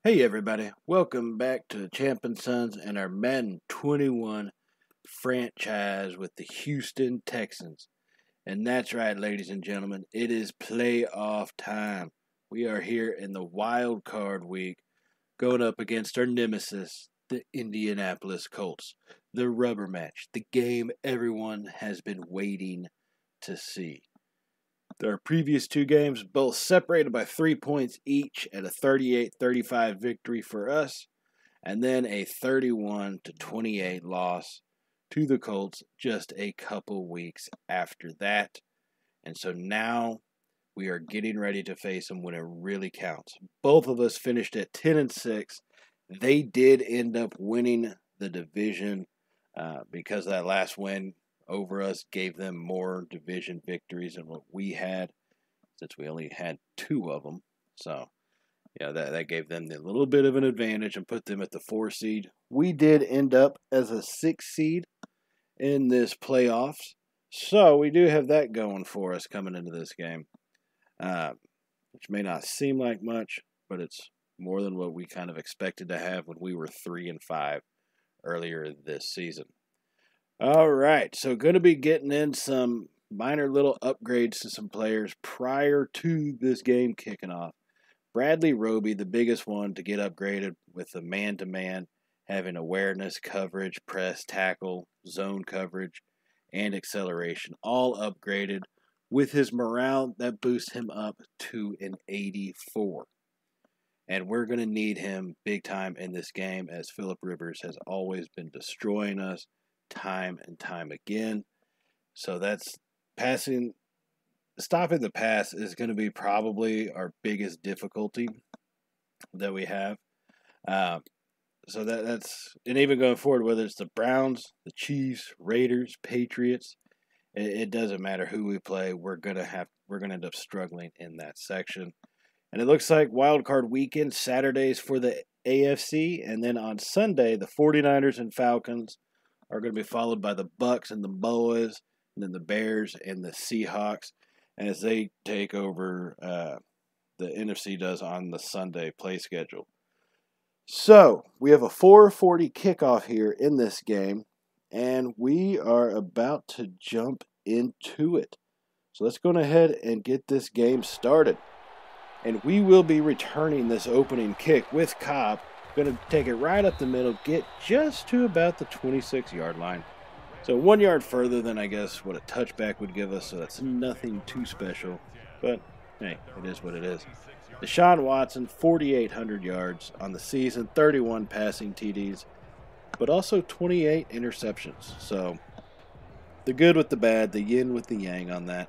Hey everybody, welcome back to Champ & Sons and our Madden 21 franchise with the Houston Texans. And that's right, ladies and gentlemen, it is playoff time. We are here in the wild card week going up against our nemesis, the Indianapolis Colts. The rubber match, the game everyone has been waiting to see. Our previous two games, both separated by 3 points each at a 38-35 victory for us, and then a 31-28 loss to the Colts just a couple weeks after that. And so now we are getting ready to face them when it really counts. Both of us finished at 10-6. They did end up winning the division because that last win over us gave them more division victories than what we had, since we only had 2 of them. So, yeah, that gave them a little bit of an advantage and put them at the 4 seed. We did end up as a 6 seed in this playoffs, so we do have that going for us coming into this game, which may not seem like much, but it's more than what we kind of expected to have when we were 3-5 earlier this season. All right, so going to be getting in some minor little upgrades to some players prior to this game kicking off. Bradley Roby, the biggest one to get upgraded with the man-to-man, having awareness, coverage, press, tackle, zone coverage, and acceleration, all upgraded. With his morale, that boosts him up to an 84. And we're going to need him big time in this game, as Phillip Rivers has always been destroying us time and time again. So that's stopping the pass is going to be probably our biggest difficulty that we have. So that's, and even going forward, whether it's the Browns, the Chiefs, Raiders, Patriots, it doesn't matter who we play. We're gonna end up struggling in that section. And it looks like wild card weekend, Saturdays for the AFC, and then on Sunday the 49ers and Falcons are going to be followed by the Bucks and the Boas, and then the Bears and the Seahawks as they take over the NFC does on the Sunday play schedule. So we have a 4:40 kickoff here in this game, and we are about to jump into it. So let's go ahead and get this game started. And we will be returning this opening kick with Cobb. Going to take it right up the middle, get just to about the 26-yard line. So 1 yard further than, I guess, what a touchback would give us, so that's nothing too special. But, hey, it is what it is. Deshaun Watson, 4,800 yards on the season, 31 passing TDs, but also 28 interceptions. So the good with the bad, the yin with the yang on that.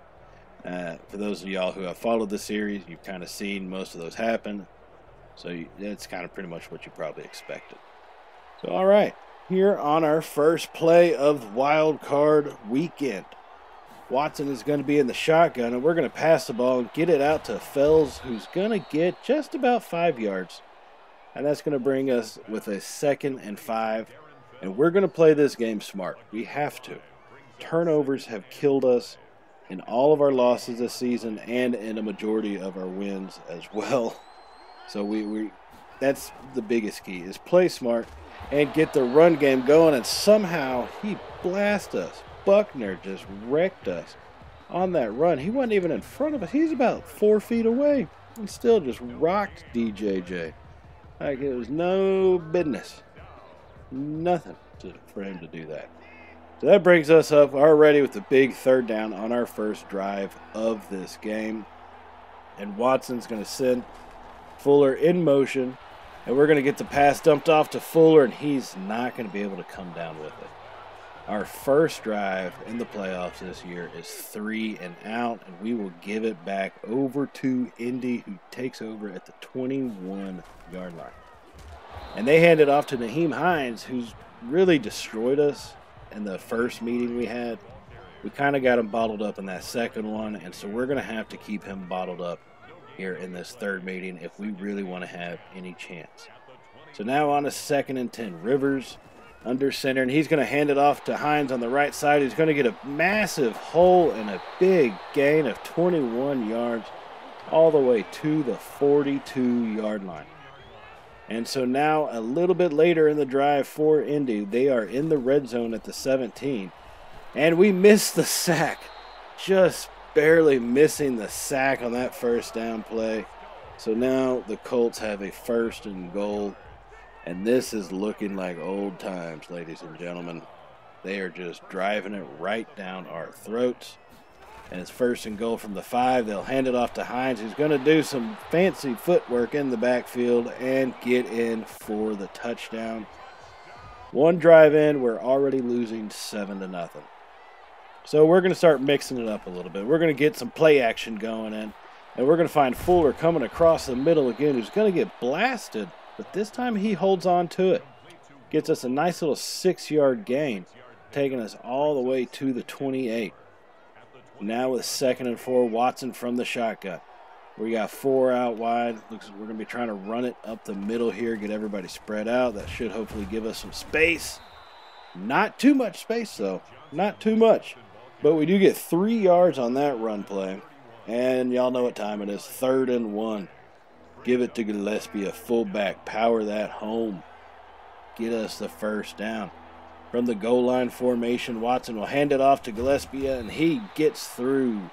For those of y'all who have followed the series, you've kind of seen most of those happen. So that's kind of pretty much what you probably expected. So, all right, here on our first play of wild card weekend, Watson is going to be in the shotgun, and we're going to pass the ball and get it out to Fells, who's going to get just about 5 yards. And that's going to bring us with a 2nd and 5. And we're going to play this game smart. We have to. Turnovers have killed us in all of our losses this season and in a majority of our wins as well. So we that's the biggest key, is play smart and get the run game going, and somehow he blasted us. Buckner just wrecked us on that run. He wasn't even in front of us. He's about 4 feet away and still just rocked DJJ. Like it was no business. Nothing for him to do that. So that brings us up already with the big 3rd down on our first drive of this game. And Watson's going to send Fuller in motion, and we're going to get the pass dumped off to Fuller, and he's not going to be able to come down with it. Our first drive in the playoffs this year is 3 and out, and we will give it back over to Indy, who takes over at the 21-yard line. And they hand it off to Nyheim Hines, who's really destroyed us in the first meeting we had. We kind of got him bottled up in that second one, and so we're going to have to keep him bottled up here in this third meeting if we really want to have any chance. So now on a 2nd and 10, Rivers under center, and he's going to hand it off to Hines on the right side. He's going to get a massive hole and a big gain of 21 yards all the way to the 42-yard line. And so now a little bit later in the drive for Indy, they are in the red zone at the 17. And we missed the sack. Just barely missing the sack on that first down play. So now the Colts have a 1st and goal. And this is looking like old times, ladies and gentlemen. They are just driving it right down our throats. And it's 1st and goal from the 5. They'll hand it off to Hines, who's going to do some fancy footwork in the backfield and get in for the touchdown. One drive in, we're already losing 7-0. So we're going to start mixing it up a little bit. We're going to get some play action going in. And we're going to find Fuller coming across the middle again, who's going to get blasted. But this time he holds on to it. Gets us a nice little 6-yard gain, taking us all the way to the 28. Now with 2nd and 4, Watson from the shotgun. We got 4 out wide. Looks like we're going to be trying to run it up the middle here, get everybody spread out. That should hopefully give us some space. Not too much space, though. Not too much. But we do get 3 yards on that run play. And y'all know what time it is. 3rd and 1. Give it to Gillespie, a fullback. Power that home. Get us the 1st down. From the goal line formation, Watson will hand it off to Gillespie, and he gets through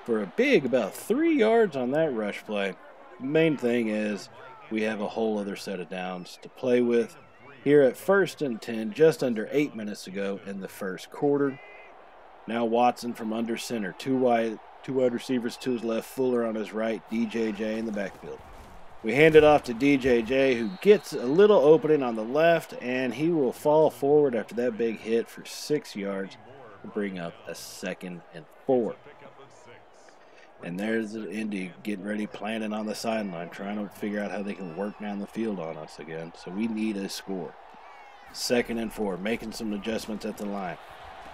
for a big about 3 yards on that rush play. The main thing is we have a whole other set of downs to play with. Here at 1st and 10, just under 8 minutes ago in the 1st quarter. Now Watson from under center. Two wide receivers to his left, Fuller on his right, DJJ in the backfield. We hand it off to DJJ, who gets a little opening on the left, and he will fall forward after that big hit for 6 yards to bring up a 2nd and 4. And there's the Indy getting ready, planning on the sideline, trying to figure out how they can work down the field on us again. So we need a score. 2nd and 4, making some adjustments at the line.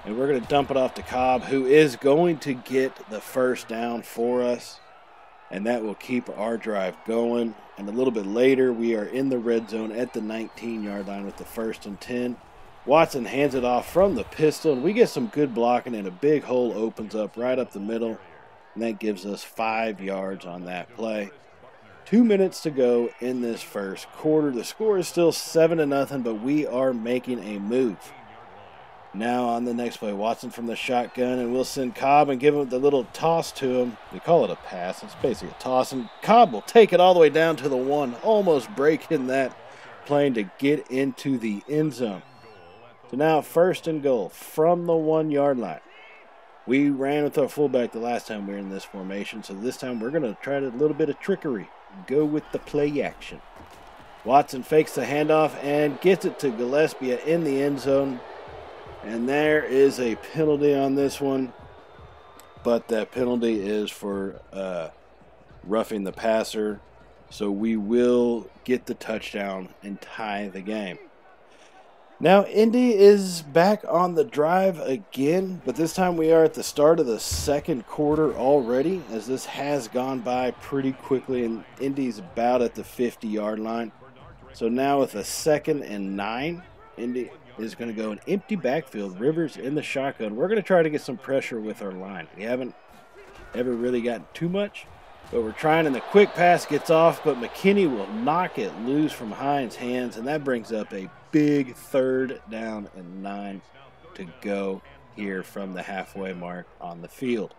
And we're going to dump it off to Cobb, who is going to get the 1st down for us. And that will keep our drive going. And a little bit later, we are in the red zone at the 19-yard line with the 1st and 10. Watson hands it off from the pistol, and we get some good blocking, and a big hole opens up right up the middle. And that gives us 5 yards on that play. 2 minutes to go in this 1st quarter. The score is still 7-0, but we are making a move. Now on the next play, Watson from the shotgun, and we'll send Cobb and give him the little toss to him. We call it a pass. It's basically a toss, and Cobb will take it all the way down to the 1, almost breaking that plane to get into the end zone. So now 1st and goal from the 1-yard line. We ran with our fullback the last time we were in this formation, so this time we're going to try a little bit of trickery. Go with the play action. Watson fakes the handoff and gets it to Gillespie in the end zone. And there is a penalty on this one, but that penalty is for roughing the passer. So we will get the touchdown and tie the game. Now Indy is back on the drive again, but this time we are at the start of the 2nd quarter already, as this has gone by pretty quickly, and Indy's about at the 50-yard line. So now with a 2nd and 9, Indy is going to go an empty backfield. Rivers in the shotgun. We're going to try to get some pressure with our line. We haven't ever really gotten too much, but we're trying, and the quick pass gets off, but McKinney will knock it loose from Hines' hands, and that brings up a big 3rd down and 9 to go here from the halfway mark on the field.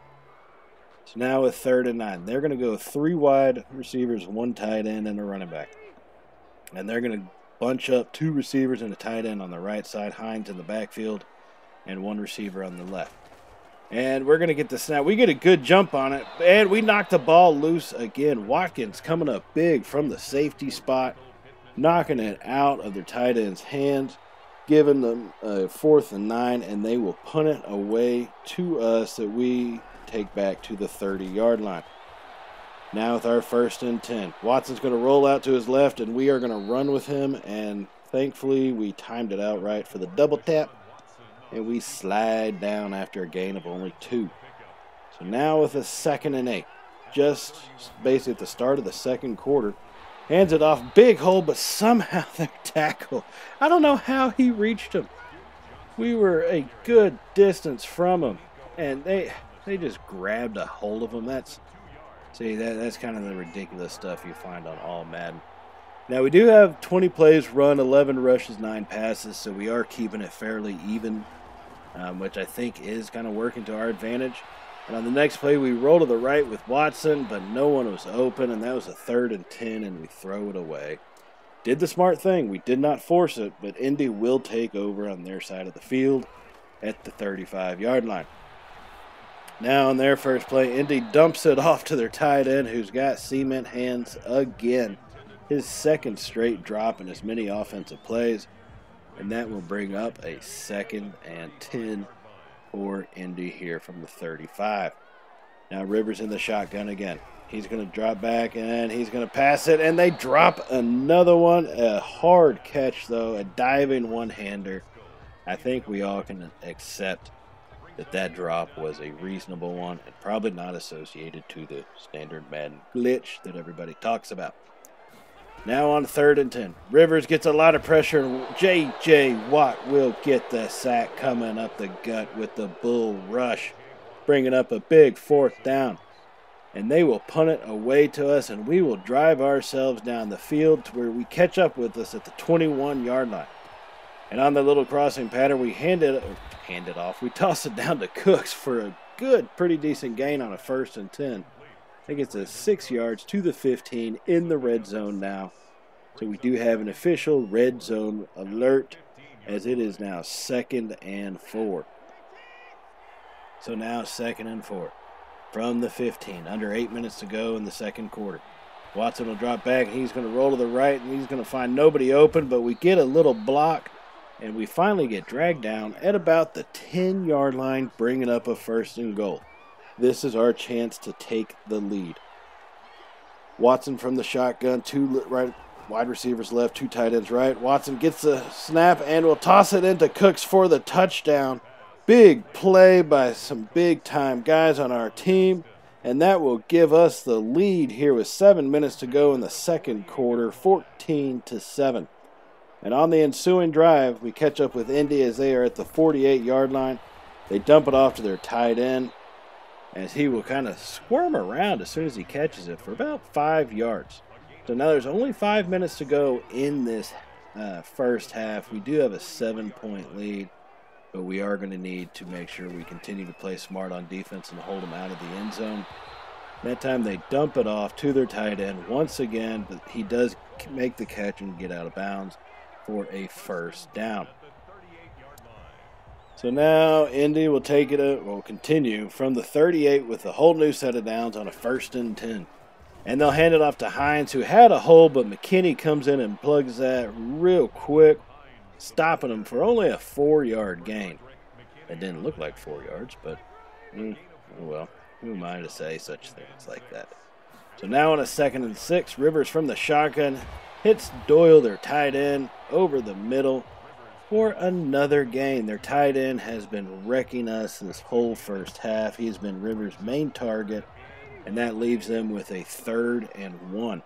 So now with 3rd and 9, they're going to go 3 wide receivers, 1 tight end, and a running back. And they're going to bunch up 2 receivers and a tight end on the right side, Hines in the backfield, and 1 receiver on the left. And we're going to get the snap. We get a good jump on it, and we knock the ball loose again. Watkins coming up big from the safety spot, knocking it out of their tight end's hands, giving them a 4th and 9, and they will punt it away to us that we take back to the 30-yard line. Now with our 1st and 10, Watson's going to roll out to his left, and we are going to run with him, and thankfully we timed it out right for the double tap, and we slide down after a gain of only 2. So now with a 2nd and 8, just basically at the start of the 2nd quarter, hands it off, big hole, but somehow their tackle, I don't know how he reached him. We were a good distance from him, and they just grabbed a hold of him. That's kind of the ridiculous stuff you find on all Madden. Now, we do have 20 plays run, 11 rushes, 9 passes, so we are keeping it fairly even, which I think is kind of working to our advantage. And on the next play, we roll to the right with Watson, but no one was open, and that was a 3rd and 10, and we throw it away. Did the smart thing. We did not force it, but Indy will take over on their side of the field at the 35-yard line. Now on their first play, Indy dumps it off to their tight end, who's got cement hands again. His 2nd straight drop in as many offensive plays, and that will bring up a 2nd and 10 for Indy here from the 35. Now Rivers in the shotgun again. He's going to drop back, and he's going to pass it, and they drop another one. A hard catch, though, a diving one-hander. I think we all can accept that that drop was a reasonable one and probably not associated to the standard Madden glitch that everybody talks about. Now on 3rd and 10. Rivers gets a lot of pressure, and J.J. Watt will get the sack coming up the gut with the bull rush, bringing up a big 4th down. And they will punt it away to us, and we will drive ourselves down the field to where we catch up with us at the 21-yard line. And on the little crossing pattern, we hand it off. We toss it down to Cooks for a good, pretty decent gain on a 1st and 10. I think it's a 6 yards to the 15 in the red zone now. So we do have an official red zone alert, as it is now 2nd and 4. So now 2nd and 4 from the 15. Under 8 minutes to go in the 2nd quarter. Watson will drop back. He's going to roll to the right, and he's going to find nobody open, but we get a little block, and we finally get dragged down at about the 10-yard line, bringing up a 1st and goal. This is our chance to take the lead. Watson from the shotgun, 2 right wide receivers left, 2 tight ends right. Watson gets the snap and will toss it into Cooks for the touchdown. Big play by some big-time guys on our team, and that will give us the lead here with 7 minutes to go in the 2nd quarter, 14-7. And on the ensuing drive, we catch up with Indy as they are at the 48-yard line. They dump it off to their tight end, as he will kind of squirm around as soon as he catches it for about 5 yards. So now there's only 5 minutes to go in this first half. We do have a 7-point lead, but we are going to need to make sure we continue to play smart on defense and hold them out of the end zone. That time they dump it off to their tight end once again, but he does make the catch and get out of bounds for a 1st down. So now Indy will continue from the 38 with a whole new set of downs on a 1st and 10. And they'll hand it off to Hines, who had a hole, but McKinney comes in and plugs that real quick, stopping him for only a 4-yard gain. It didn't look like 4 yards, but, well, who am I to say such things like that? So now on a 2nd and 6, Rivers from the shotgun hits Doyle, their tight end, over the middle for another gain. Their tight end has been wrecking us this whole first half. He's been Rivers' main target, and that leaves them with a 3rd and 1.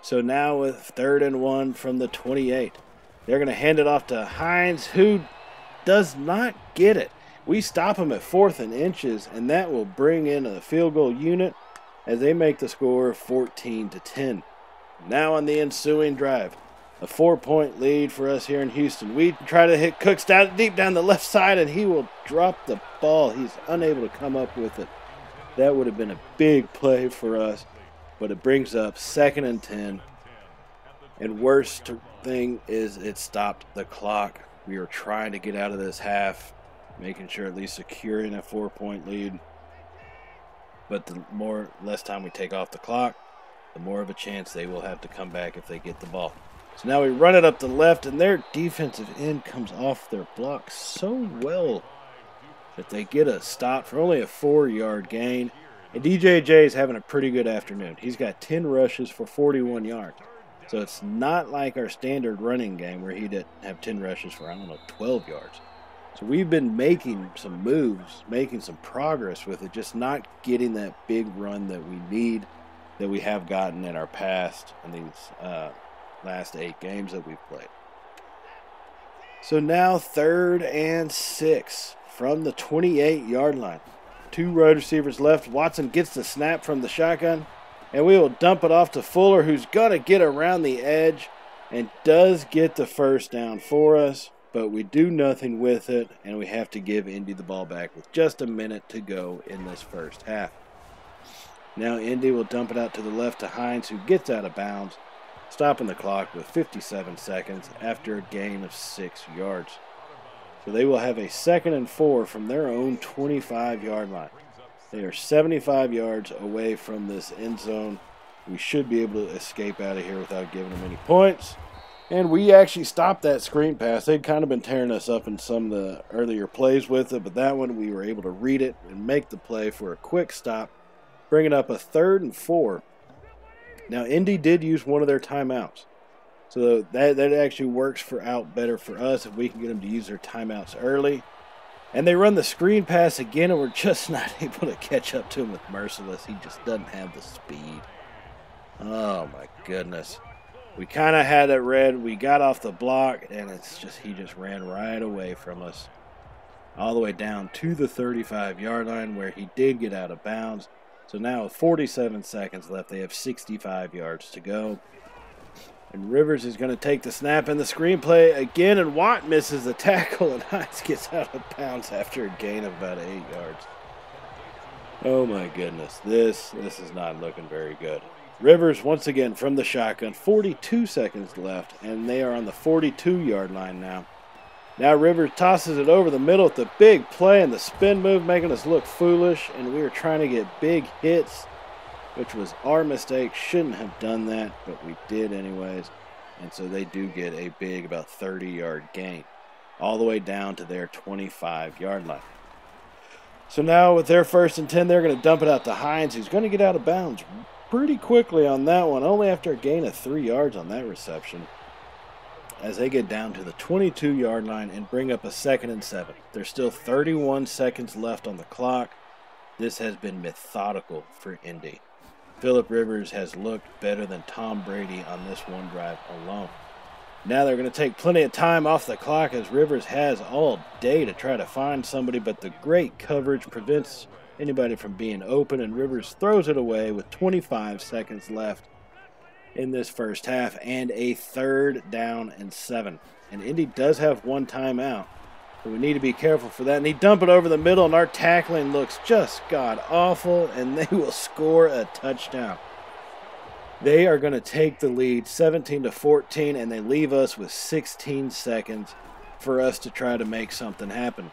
So now with 3rd and 1 from the 28, they're going to hand it off to Hines, who does not get it. We stop him at 4th and inches, and that will bring in a field goal unit as they make the score 14-10. Now on the ensuing drive, a 4-point lead for us here in Houston. We try to hit Cooks deep down the left side, and he will drop the ball. He's unable to come up with it. That would have been a big play for us, but it brings up 2nd and 10. And worst thing is it stopped the clock. We are trying to get out of this half, making sure at least securing a 4-point lead. But the less time we take off the clock, the more of a chance they will have to come back if they get the ball. So now we run it up the left, and their defensive end comes off their block so well that they get a stop for only a 4-yard gain. And DJJ is having a pretty good afternoon. He's got 10 rushes for 41 yards. So it's not like our standard running game where he didn't have 10 rushes for, 12 yards. So we've been making some moves, making some progress with it, just not getting that big run that we need, that we have gotten in our past in these last 8 games that we've played. So now 3rd and 6 from the 28-yard line. 2 wide receivers left. Watson gets the snap from the shotgun. And we will dump it off to Fuller, who's going to get around the edge and does get the first down for us. But we do nothing with it, and we have to give Indy the ball back with just a minute to go in this first half. Now Indy will dump it out to the left to Hines, who gets out of bounds, stopping the clock with 57 seconds after a gain of 6 yards. So they will have a 2nd and 4 from their own 25-yard line. They are 75 yards away from this end zone. We should be able to escape out of here without giving them any points. And we actually stopped that screen pass. They'd kind of been tearing us up in some of the earlier plays with it, but that one we were able to read it and make the play for a quick stop, bringing up a 3rd and 4. Now, Indy did use one of their timeouts. So that actually works out better for us if we can get them to use their timeouts early. And they run the screen pass again, and we're just not able to catch up to him with Merciless. He just doesn't have the speed. Oh, my goodness. We kind of had it read. We got off the block, and he just ran right away from us. All the way down to the 35-yard line where he did get out of bounds. So now with 47 seconds left, they have 65 yards to go. And Rivers is going to take the snap in the screenplay again, and Watt misses the tackle, and Hines gets out of bounds after a gain of about 8 yards. Oh my goodness, this is not looking very good. Rivers once again from the shotgun, 42 seconds left, and they are on the 42-yard line now. Now Rivers tosses it over the middle with the big play and the spin move, making us look foolish, and we were trying to get big hits, which was our mistake. Shouldn't have done that, but we did anyways. And so they do get a big, about 30-yard gain, all the way down to their 25-yard line. So now with their 1st and 10, they're going to dump it out to Hines, who's going to get out of bounds pretty quickly on that one, only after a gain of 3 yards on that reception, as they get down to the 22-yard line and bring up a 2nd and 7. There's still 31 seconds left on the clock. This has been methodical for Indy. Phillip Rivers has looked better than Tom Brady on this one drive alone. Now they're going to take plenty of time off the clock, as Rivers has all day to try to find somebody, but the great coverage prevents anybody from being open, and Rivers throws it away with 25 seconds left in this first half and a 3rd down and 7. And Indy does have one timeout, so we need to be careful for that. And he dump it over the middle, and our tackling looks just god-awful, and they will score a touchdown. They are going to take the lead 17-14, and they leave us with 16 seconds for us to try to make something happen.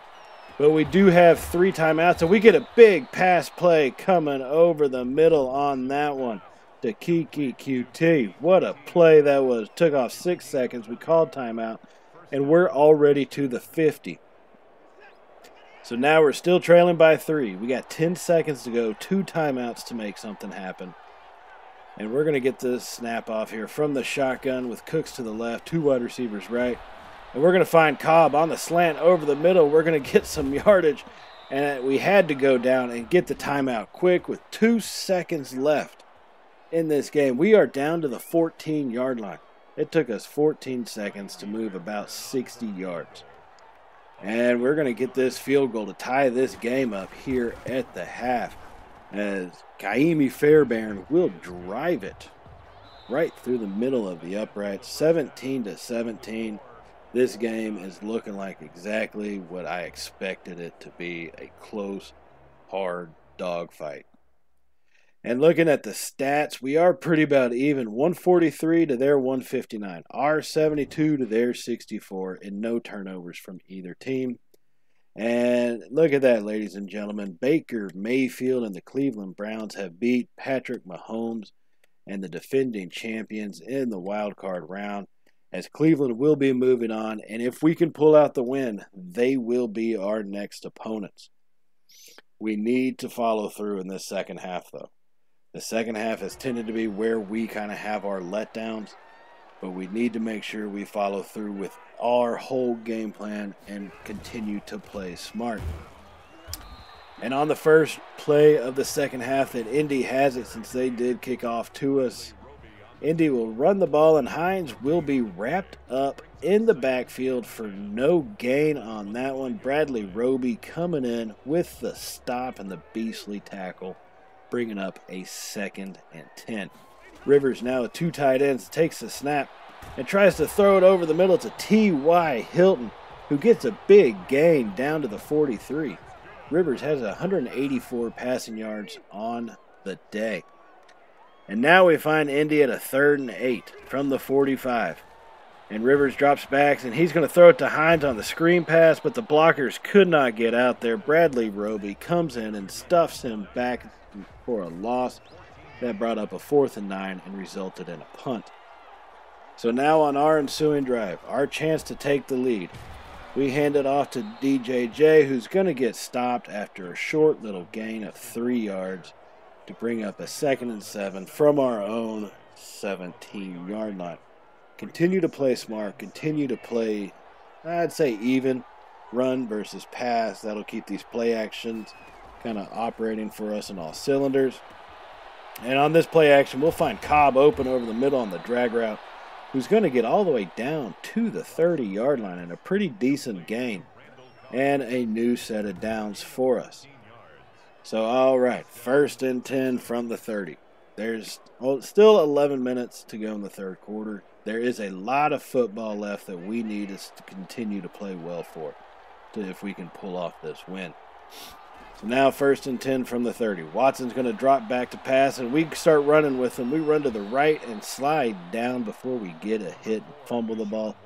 But we do have 3 timeouts, and we get a big pass play coming over the middle on that one to Kiki QT. What a play that was. Took off 6 seconds. We called timeout, and we're already to the 50. So now we're still trailing by 3. We got 10 seconds to go, 2 timeouts to make something happen. And we're going to get this snap off here from the shotgun with Cooks to the left, 2 wide receivers right. And we're going to find Cobb on the slant over the middle. We're going to get some yardage. And we had to go down and get the timeout quick with 2 seconds left in this game. We are down to the 14-yard line. It took us 14 seconds to move about 60 yards. And we're going to get this field goal to tie this game up here at the half, as Kaimi Fairbairn will drive it right through the middle of the uprights, 17-17. This game is looking like exactly what I expected it to be, a close, hard dogfight. And looking at the stats, we are pretty about even, 143 to their 159, our 72 to their 64, and no turnovers from either team. And look at that, ladies and gentlemen. Baker Mayfield and the Cleveland Browns have beat Patrick Mahomes and the defending champions in the wild card round, as Cleveland will be moving on. And if we can pull out the win, they will be our next opponents. We need to follow through in this second half, though. The second half has tended to be where we kind of have our letdowns, but we need to make sure we follow through with our whole game plan and continue to play smart. And on the first play of the second half that Indy has it, since they did kick off to us, Indy will run the ball, and Hines will be wrapped up in the backfield for no gain on that one. Bradley Roby coming in with the stop and the beastly tackle bringing up a 2nd and 10. Rivers now with 2 tight ends, takes the snap and tries to throw it over the middle to T.Y. Hilton, who gets a big gain down to the 43. Rivers has 184 passing yards on the day. And now we find Indy at a 3rd and 8 from the 45. And Rivers drops back, and he's going to throw it to Hines on the screen pass, but the blockers could not get out there. Bradley Roby comes in and stuffs him back for a loss. That brought up a 4th and 9 and resulted in a punt. So now on our ensuing drive, our chance to take the lead, we hand it off to DJJ, who's going to get stopped after a short little gain of 3 yards to bring up a 2nd and 7 from our own 17-yard line. Continue to play smart, continue to play, I'd say, even run versus pass. That'll keep these play actions kind of operating for us in all cylinders. And on this play action, we'll find Cobb open over the middle on the drag route, who's going to get all the way down to the 30-yard line in a pretty decent gain and a new set of downs for us. So, all right, 1st and 10 from the 30. There's still 11 minutes to go in the 3rd quarter. There is a lot of football left that we need us to continue to play well for, if we can pull off this win. So now 1st and 10 from the 30. Watson's going to drop back to pass, and we start running with him. We run to the right and slide down before we get a hit and fumble the ball.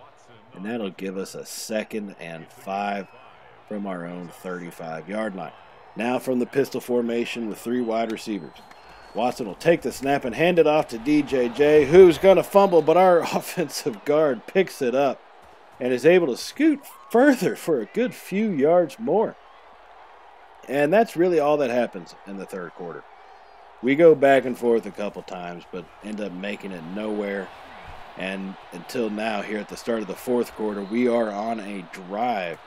And that'll give us a 2nd and 5 from our own 35-yard line. Now from the pistol formation with 3 wide receivers. Watson will take the snap and hand it off to DJJ, who's going to fumble, but our offensive guard picks it up and is able to scoot further for a good few yards more. And that's really all that happens in the 3rd quarter. We go back and forth a couple times, but end up making it nowhere. And until now, here at the start of the 4th quarter, we are on a drive.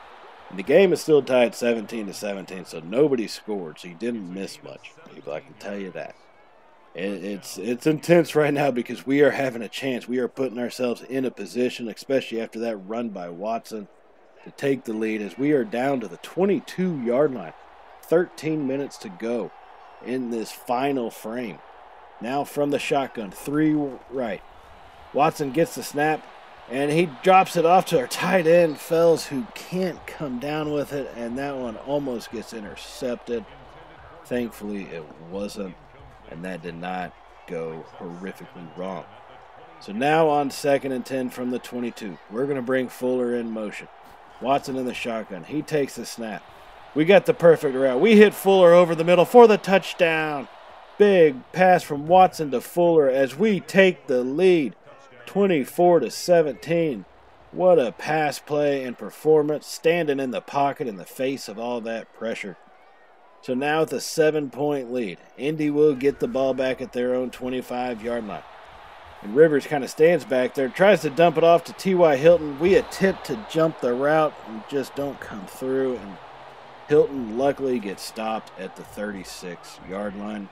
And the game is still tied 17-17, so nobody scored, so you didn't miss much, people. I can tell you that. It's intense right now because we are having a chance. We are putting ourselves in a position, especially after that run by Watson, to take the lead as we are down to the 22-yard line. 13 minutes to go in this final frame. Now from the shotgun, 3 right. Watson gets the snap, and he drops it off to our tight end, Fells, who can't come down with it, and that one almost gets intercepted. Thankfully, it wasn't, and that did not go horrifically wrong. So now on 2nd and 10 from the 22, we're going to bring Fuller in motion. Watson in the shotgun. He takes the snap. We got the perfect route. We hit Fuller over the middle for the touchdown. Big pass from Watson to Fuller as we take the lead, 24-17. What a pass play and performance, standing in the pocket in the face of all that pressure. So now with a 7-point lead, Indy will get the ball back at their own 25-yard line. And Rivers kind of stands back there, tries to dump it off to T.Y. Hilton. We attempt to jump the route and just don't come through. And Hilton luckily gets stopped at the 36-yard line.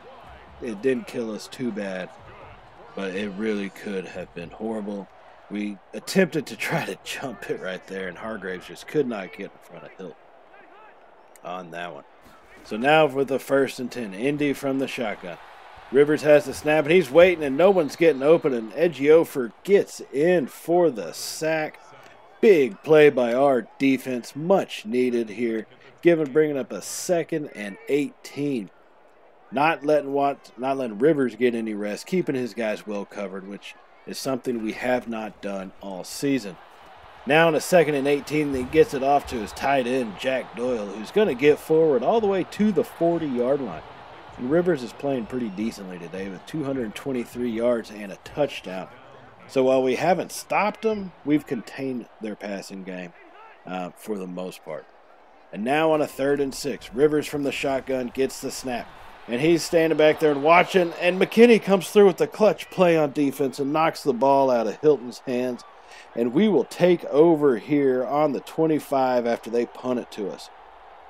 It didn't kill us too bad, but it really could have been horrible. We attempted to try to jump it right there, and Hargraves just could not get in front of Hilton on that one. So now with the 1st and 10, Indy from the shotgun. Rivers has the snap, and he's waiting, and no one's getting open, and Ejiofor gets in for the sack. Big play by our defense, much needed here. Bringing up a 2nd and 18. Not letting Rivers get any rest, keeping his guys well covered, which is something we have not done all season. Now in a 2nd and 18, he gets it off to his tight end, Jack Doyle, who's going to get forward all the way to the 40-yard line. And Rivers is playing pretty decently today with 223 yards and a touchdown. So while we haven't stopped them, we've contained their passing game for the most part. And now on a 3rd and 6, Rivers from the shotgun gets the snap. And he's standing back there and watching, and McKinney comes through with the clutch play on defense and knocks the ball out of Hilton's hands. And we will take over here on the 25 after they punt it to us.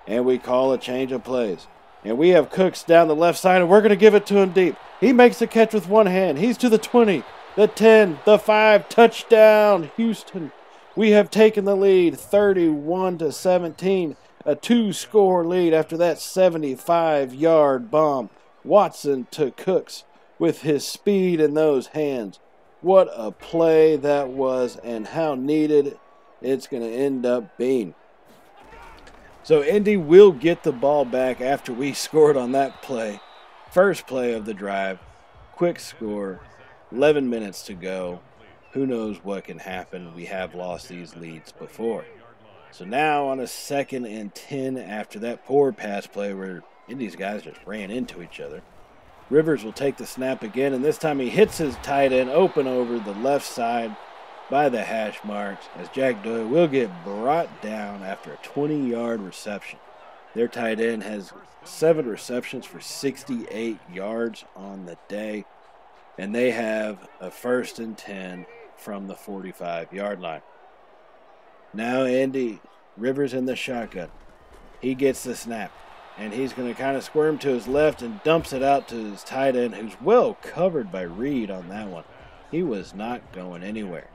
And we call a change of plays. And we have Cooks down the left side, and we're going to give it to him deep. He makes the catch with one hand. He's to the 20, the 10, the 5, touchdown, Houston. We have taken the lead, 31-17. A 2-score lead after that 75-yard bomb Watson to Cooks with his speed in those hands. What a play that was, and how needed it's going to end up being. So Indy will get the ball back after we scored on that play. First play of the drive. Quick score. 11 minutes to go. Who knows what can happen? We have lost these leads before. So now on a 2nd and 10 after that poor pass play where Indy's guys just ran into each other. Rivers will take the snap again, and this time he hits his tight end open over the left side by the hash marks as Jack Doyle will get brought down after a 20-yard reception. Their tight end has 7 receptions for 68 yards on the day, and they have a 1st and 10 from the 45-yard line. Now Andy Rivers in the shotgun. He gets the snap, and he's going to kind of squirm to his left and dumps it out to his tight end, who's well covered by Reed on that one. He was not going anywhere.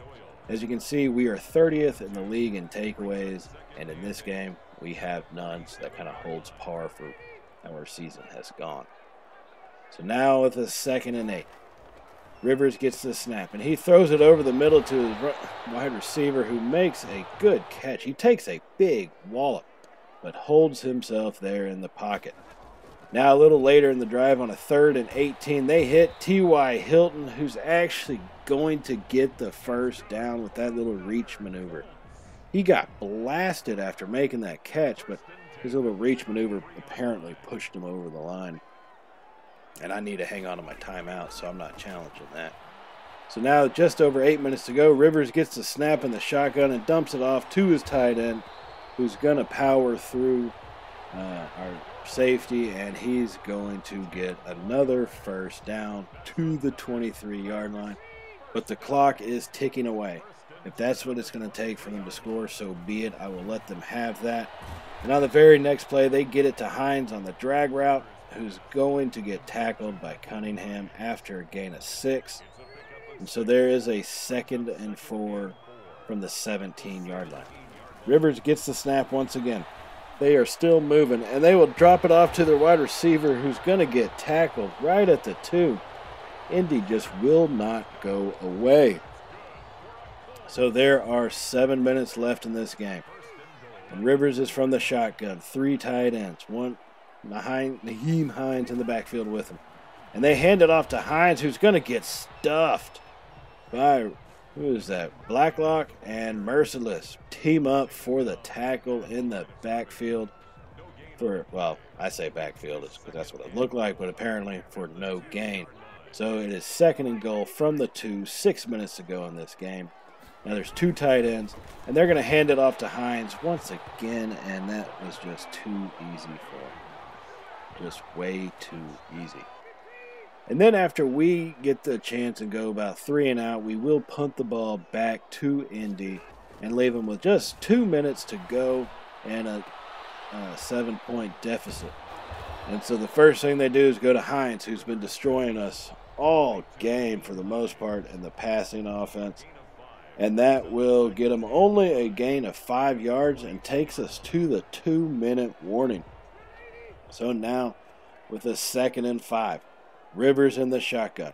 As you can see, we are 30th in the league in takeaways, and in this game, we have none, so that kind of holds par for how our season has gone. So now with a 2nd and 8. Rivers gets the snap, and he throws it over the middle to his wide receiver, who makes a good catch. He takes a big wallop, but holds himself there in the pocket. Now a little later in the drive on a 3rd and 18, they hit T.Y. Hilton, who's actually going to get the first down with that little reach maneuver. He got blasted after making that catch, but his little reach maneuver apparently pushed him over the line. And I need to hang on to my timeout, so I'm not challenging that. So now just over 8 minutes to go, Rivers gets the snap in the shotgun and dumps it off to his tight end, who's going to power through our safety, and he's going to get another first down to the 23-yard line. But the clock is ticking away. If that's what it's going to take for them to score, so be it. I will let them have that. And on the very next play, they get it to Hines on the drag route, who's going to get tackled by Cunningham after a gain of 6. And so there is a 2nd and 4 from the 17-yard line. Rivers gets the snap once again. They are still moving, and they will drop it off to their wide receiver, who's going to get tackled right at the 2. Indy just will not go away. So there are 7 minutes left in this game. And Rivers is from the shotgun. 3 tight ends. One behind Naheem Hines in the backfield with him. And they hand it off to Hines, who's going to get stuffed by, who is that? Blacklock and Merciless team up for the tackle in the backfield. Well, I say backfield because that's what it looked like, but apparently for no gain. So it is 2nd and goal from the 2, 6 minutes to go in this game. Now there's 2 tight ends, and they're going to hand it off to Hines once again, and that was just too easy for him. Just way too easy. And then after we get the chance and go about 3 and out, we will punt the ball back to Indy and leave them with just 2 minutes to go and a 7-point deficit. And so the first thing they do is go to Hines, who's been destroying us all game for the most part in the passing offense. And that will get them only a gain of 5 yards and takes us to the 2-minute warning. So now with a 2nd and 5, Rivers in the shotgun.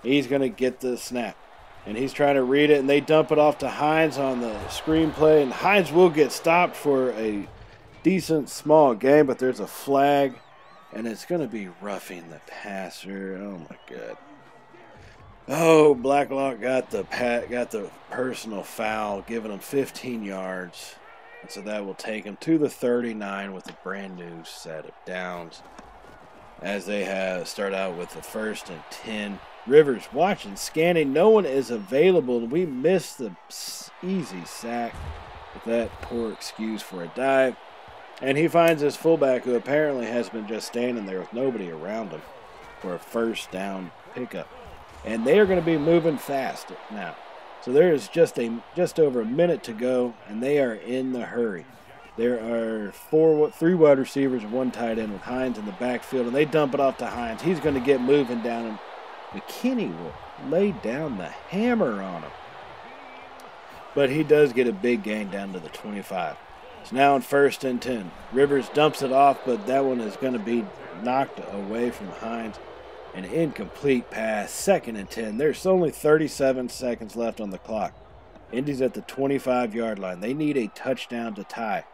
He's going to get the snap. And he's trying to read it, and they dump it off to Hines on the screenplay. And Hines will get stopped for a decent small gain, but there's a flag. And it's going to be roughing the passer. Oh, my God. Oh, Blacklock got the personal foul, giving him 15 yards. And so that will take him to the 39 with a brand new set of downs. As they start out with the 1st and 10. Rivers watching, scanning. No one is available. We missed the easy sack with that poor excuse for a dive. And he finds his fullback, who apparently has been just standing there with nobody around him, for a first down pickup. And they are going to be moving fast now. So there is just over a minute to go, and they are in the hurry. There are 3 wide receivers and 1 tight end with Hines in the backfield, and they dump it off to Hines. He's going to get moving down, and McKinney will lay down the hammer on him. But he does get a big gain down to the 25. It's now in 1st and 10. Rivers dumps it off, but that one is going to be knocked away from Hines. An incomplete pass, 2nd and 10. There's only 37 seconds left on the clock. Indy's at the 25-yard line. They need a touchdown to tie.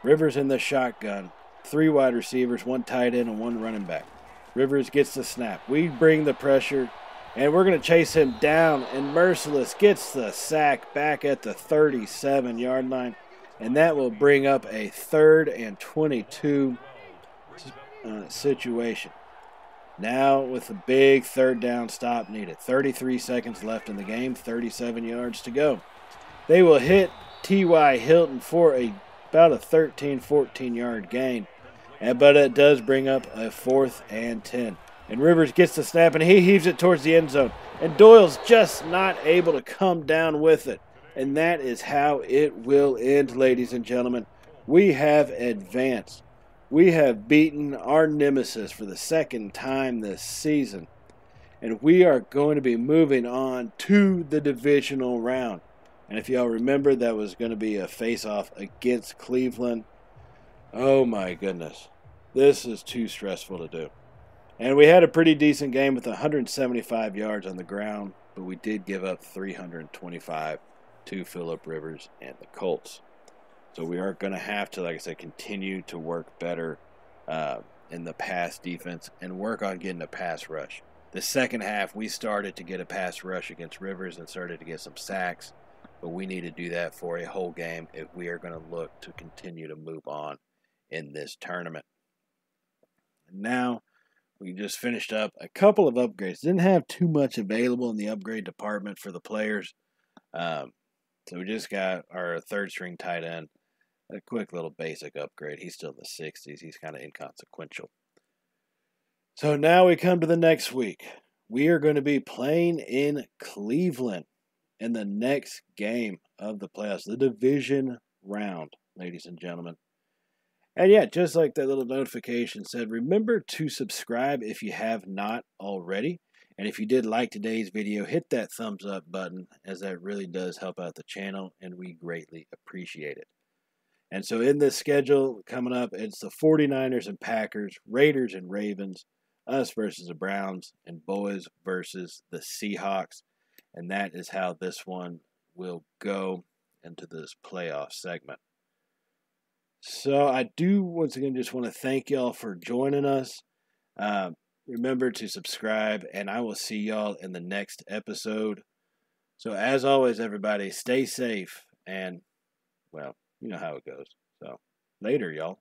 Rivers in the shotgun. 3 wide receivers, 1 tight end, and 1 running back. Rivers gets the snap. We bring the pressure, and we're going to chase him down. And Merciless gets the sack back at the 37-yard line. And that will bring up a 3rd and 22 situation. Now with a big 3rd down stop needed. 33 seconds left in the game, 37 yards to go. They will hit T.Y. Hilton for about a 13, 14-yard gain. But it does bring up a 4th and 10. And Rivers gets the snap, and he heaves it towards the end zone. And Doyle's just not able to come down with it. And that is how it will end, ladies and gentlemen. We have advanced. We have beaten our nemesis for the 2nd time this season. And we are going to be moving on to the divisional round. And if y'all remember, that was going to be a face-off against Cleveland. Oh my goodness. This is too stressful to do. And we had a pretty decent game with 175 yards on the ground, but we did give up 325 to Phillip Rivers and the Colts. So we are going to have to, like I said, continue to work better in the pass defense and work on getting a pass rush. The second half, we started to get a pass rush against Rivers and started to get some sacks, but we need to do that for a whole game if we are going to look to continue to move on in this tournament. And now, we just finished up a couple of upgrades. Didn't have too much available in the upgrade department for the players. So we just got our 3rd-string tight end. A quick little basic upgrade. He's still in the 60s. He's kind of inconsequential. So now we come to the next week. We are going to be playing in Cleveland in the next game of the playoffs, the division round, ladies and gentlemen. And yeah, just like that little notification said, remember to subscribe if you have not already. And if you did like today's video, hit that thumbs up button, as that really does help out the channel, and we greatly appreciate it. And so in this schedule coming up, it's the 49ers and Packers, Raiders and Ravens, us versus the Browns, and Boys versus the Seahawks. And that is how this one will go into this playoff segment. So I do, once again, just want to thank y'all for joining us. Remember to subscribe, and I will see y'all in the next episode. So as always, everybody, stay safe, and, well, you know how it goes. So later, y'all.